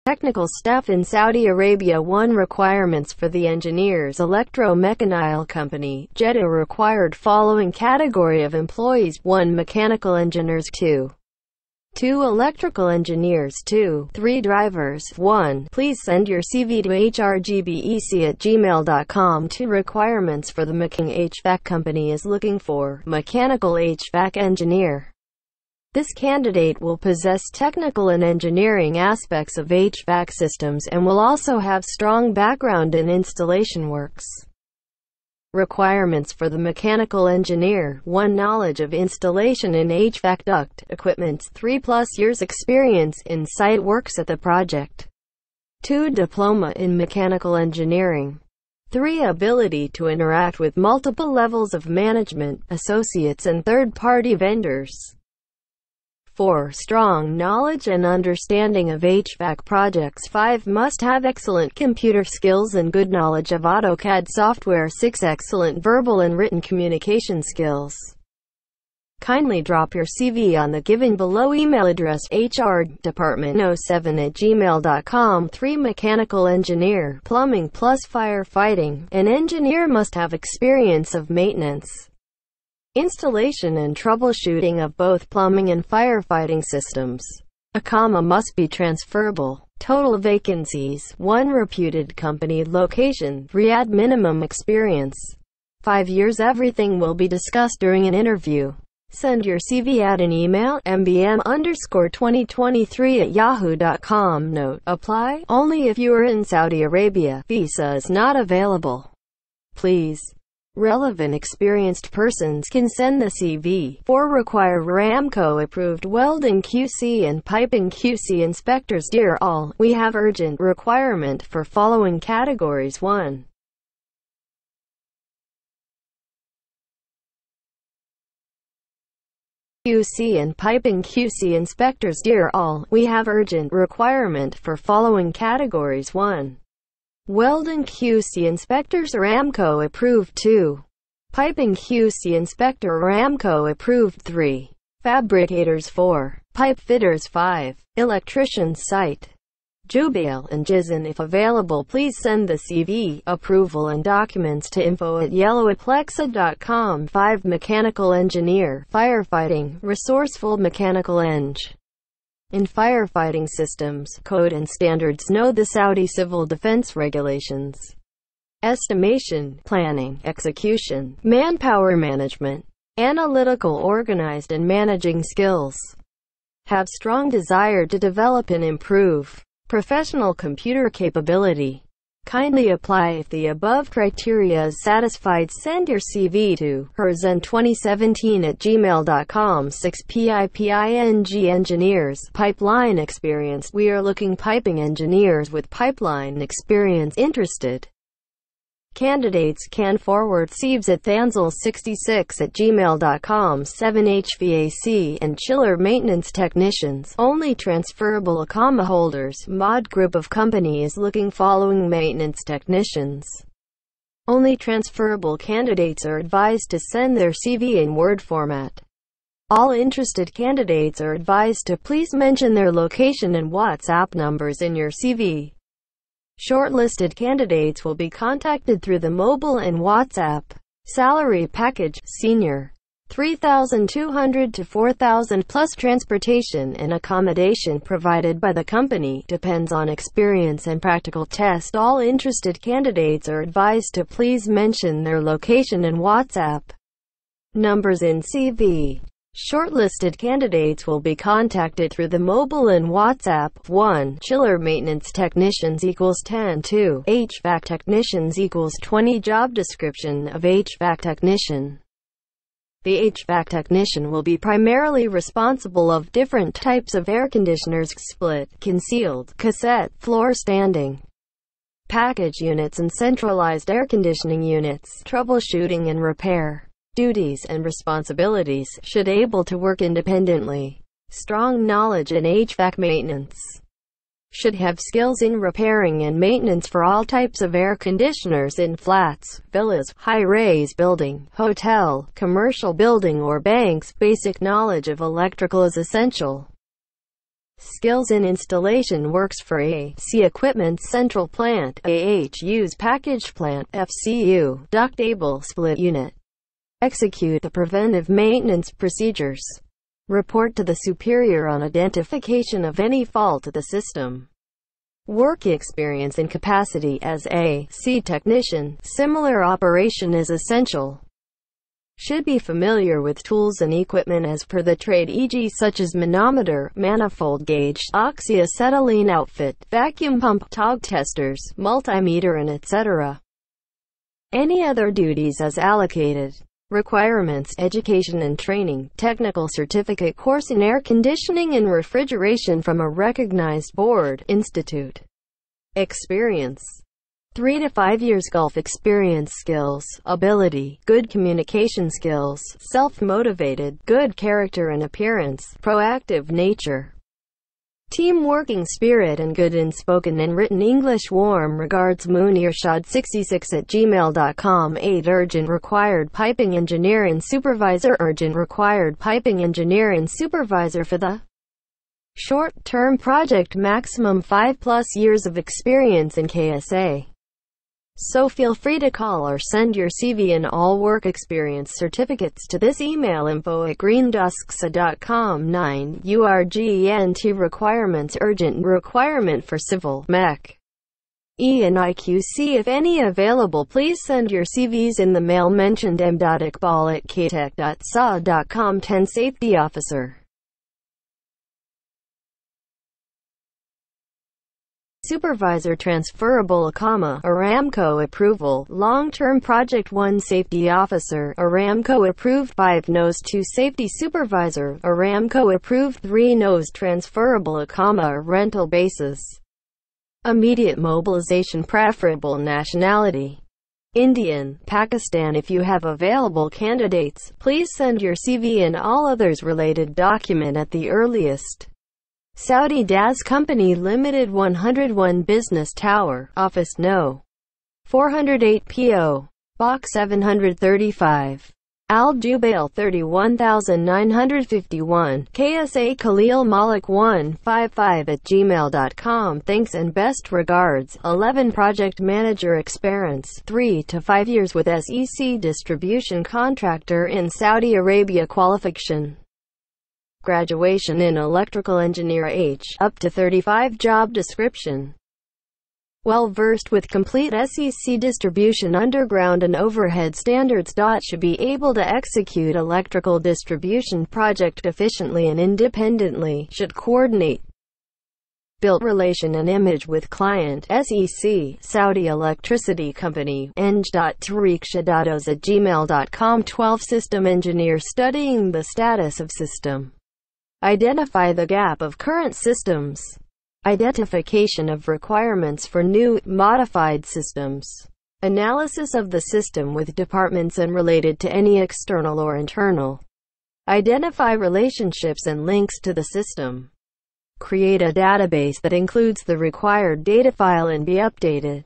Technical staff in Saudi Arabia. 1. Requirements for the engineers. Electromechanical company, Jeddah required following category of employees: 1. Mechanical engineers. 2. Electrical engineers. 2. 3. Drivers. 1. Please send your CV to hrgbec@gmail.com. 2. Requirements for the HVAC company is looking for mechanical HVAC engineer. This candidate will possess technical and engineering aspects of HVAC systems and will also have strong background in installation works. Requirements for the mechanical engineer: 1. Knowledge of installation in HVAC duct equipment, 3+ years experience in site works at the project. 2. Diploma in mechanical engineering. 3. Ability to interact with multiple levels of management, associates and third-party vendors. 4. Strong knowledge and understanding of HVAC projects. 5. Must have excellent computer skills and good knowledge of AutoCAD software. 6. Excellent verbal and written communication skills. Kindly drop your CV on the given below email address: hrdepartment07@gmail.com. 3. Mechanical engineer, plumbing plus firefighting. An engineer must have experience of maintenance, installation and troubleshooting of both plumbing and firefighting systems. A comma must be transferable. Total vacancies: 1. Reputed company location, Riyadh. Minimum experience 5 years. Everything will be discussed during an interview. Send your CV at an email, mbm_2023@yahoo.com. Note: apply only if you are in Saudi Arabia. Visa is not available. Please, relevant experienced persons can send the CV. 4. Require Aramco-approved welding QC and piping QC inspectors. Dear all, we have urgent requirement for following categories: 1. QC and piping QC inspectors. Dear all, we have urgent requirement for following categories: 1. Welding QC inspectors, Aramco-approved. 2. Piping QC inspector, Aramco-approved. 3. Fabricators. 4. Pipe fitters. 5. Electricians. Site Jubail and Jizan. If available, please send the CV, approval and documents to info@yellowaplexa.com. 5. Mechanical engineer, firefighting, resourceful mechanical eng. In firefighting systems, code and standards. Know the Saudi Civil Defense Regulations. Estimation, planning, execution, manpower management, analytical, organized and managing skills. Have strong desire to develop and improve professional computer capability. Kindly apply if the above criteria is satisfied. Send your CV to herzen2017@gmail.com. 6. PIPING engineers, pipeline experience. We are looking piping engineers with pipeline experience. Interested candidates can forward CVs at thanzel66@gmail.com. 7. HVAC and chiller maintenance technicians, only transferable. Comma holders. Mod group of company is looking following maintenance technicians. Only transferable candidates are advised to send their CV in Word format. All interested candidates are advised to please mention their location and WhatsApp numbers in your CV. Shortlisted candidates will be contacted through the mobile and WhatsApp. Salary package: senior, 3,200 to 4,000 plus transportation and accommodation provided by the company. Depends on experience and practical test. All interested candidates are advised to please mention their location and WhatsApp numbers in CV. Shortlisted candidates will be contacted through the mobile and WhatsApp. 1. Chiller maintenance technicians = 10. 2. HVAC technicians = 20. Job description of HVAC technician. The HVAC technician will be primarily responsible of different types of air conditioners: split, concealed, cassette, floor standing, package units and centralized air conditioning units. Troubleshooting and repair duties and responsibilities. Should able to work independently. Strong knowledge in HVAC maintenance. Should have skills in repairing and maintenance for all types of air conditioners in flats, villas, high-rise building, hotel, commercial building or banks. Basic knowledge of electrical is essential. Skills in installation works for AC equipment, central plant, AHUs, package plant, FCU, ductable split unit. Execute the preventive maintenance procedures. Report to the superior on identification of any fault at the system. Work experience and capacity as AC technician. Similar operation is essential. Should be familiar with tools and equipment as per the trade, e.g. such as manometer, manifold gauge, oxyacetylene outfit, vacuum pump, tog testers, multimeter and etc. Any other duties as allocated. Requirements: education and training, technical certificate course in air conditioning and refrigeration from a recognized board, institute. Experience: 3 to 5 years. Golf experience. Skills: ability, good communication skills, self-motivated, good character and appearance, proactive nature, team working spirit and good in spoken and written English. Warm regards, munirshad66@gmail.com. 8. Urgent required piping engineer and supervisor. Urgent required piping engineer and supervisor for the short-term project. Maximum 5+ years of experience in KSA. So feel free to call or send your CV and all work experience certificates to this email: info@greendusksa.com. 9. Urgent requirements. Urgent requirement for civil, mech, E and IQC. If any available, please send your CVs in the mail mentioned. m.iqbal@ktech.sa.com. 10. Safety officer. Supervisor. Transferable, Aramco approval, long-term project. 1. Safety officer, Aramco-approved. 5. Nose. 2. Safety supervisor, Aramco-approved. 3. Nose. Transferable, rental basis. Immediate mobilization. Preferable nationality: Indian, Pakistan. If you have available candidates, please send your CV and all others related document at the earliest. Saudi Das Company Limited, 101 Business Tower, Office No. 408, P.O. Box 735. Al Jubail 31951, KSA Khalil Malik 155@gmail.com. Thanks and best regards. 11. Project manager experience, 3 to 5 years with SEC distribution contractor in Saudi Arabia. Qualification: graduation in electrical engineer. Age up to 35. Job description: well versed with complete SEC distribution underground and overhead standards. Should be able to execute electrical distribution project efficiently and independently. Should coordinate built relation and image with client, SEC, Saudi Electricity Company, eng.tariqshadados@gmail.com. 12. System engineer studying the status of system. Identify the gap of current systems. Identification of requirements for new, modified systems. Analysis of the system with departments and related to any external or internal. Identify relationships and links to the system. Create a database that includes the required data file and be updated.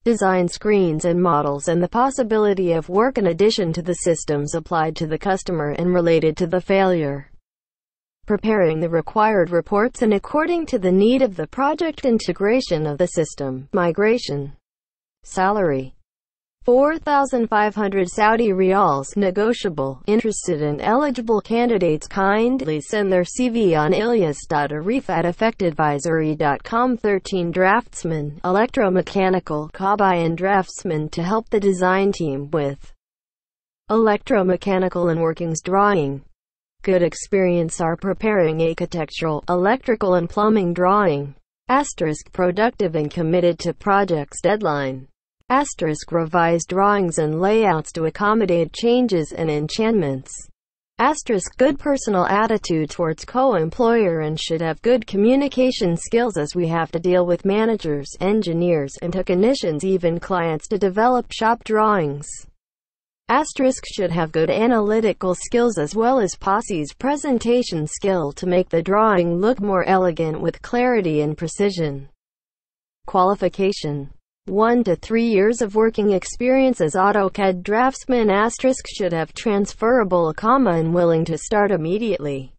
Design screens and models and the possibility of work in addition to the systems applied to the customer and related to the failure. Preparing the required reports and according to the need of the project. Integration of the system. Migration. Salary: 4,500 Saudi Riyals, negotiable. Interested and eligible candidates kindly send their CV on ilyas.arif@effectadvisory.com. 13. Draftsman, electromechanical, Kabai and draftsman to help the design team with electromechanical and workings drawing. Good experience are preparing architectural, electrical and plumbing drawing. Productive and committed to project's deadline. Revised drawings and layouts to accommodate changes and enchantments. Good personal attitude towards co-employer and should have good communication skills as we have to deal with managers, engineers and technicians, even clients, to develop shop drawings. Should have good analytical skills as well as posse's presentation skill to make the drawing look more elegant with clarity and precision. Qualification: 1 to 3 years of working experience as AutoCAD draftsman. Should have transferable, and willing to start immediately.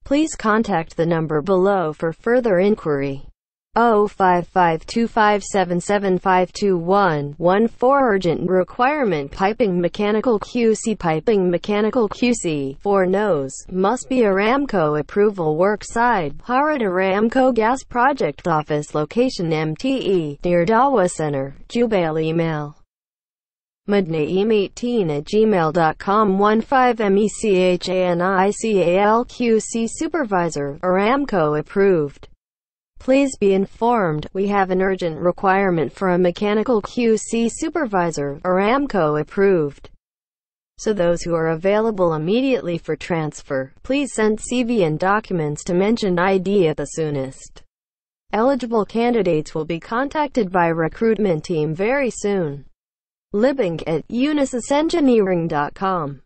Please contact the number below for further inquiry. 05525775211 Urgent requirement: piping mechanical QC. Piping mechanical QC for nose must be Aramco approval. Work site: Bharat Aramco Gas Project Office. Location: MTE near Dawa Center, Jubail. Email: madnaim18@gmail.com. 15mechanicalqc Supervisor, Aramco approved. Please be informed, we have an urgent requirement for a mechanical QC supervisor, Aramco approved. So those who are available immediately for transfer, please send CV and documents to mentioned ID at the soonest. Eligible candidates will be contacted by recruitment team very soon. Libing@unisysengineering.com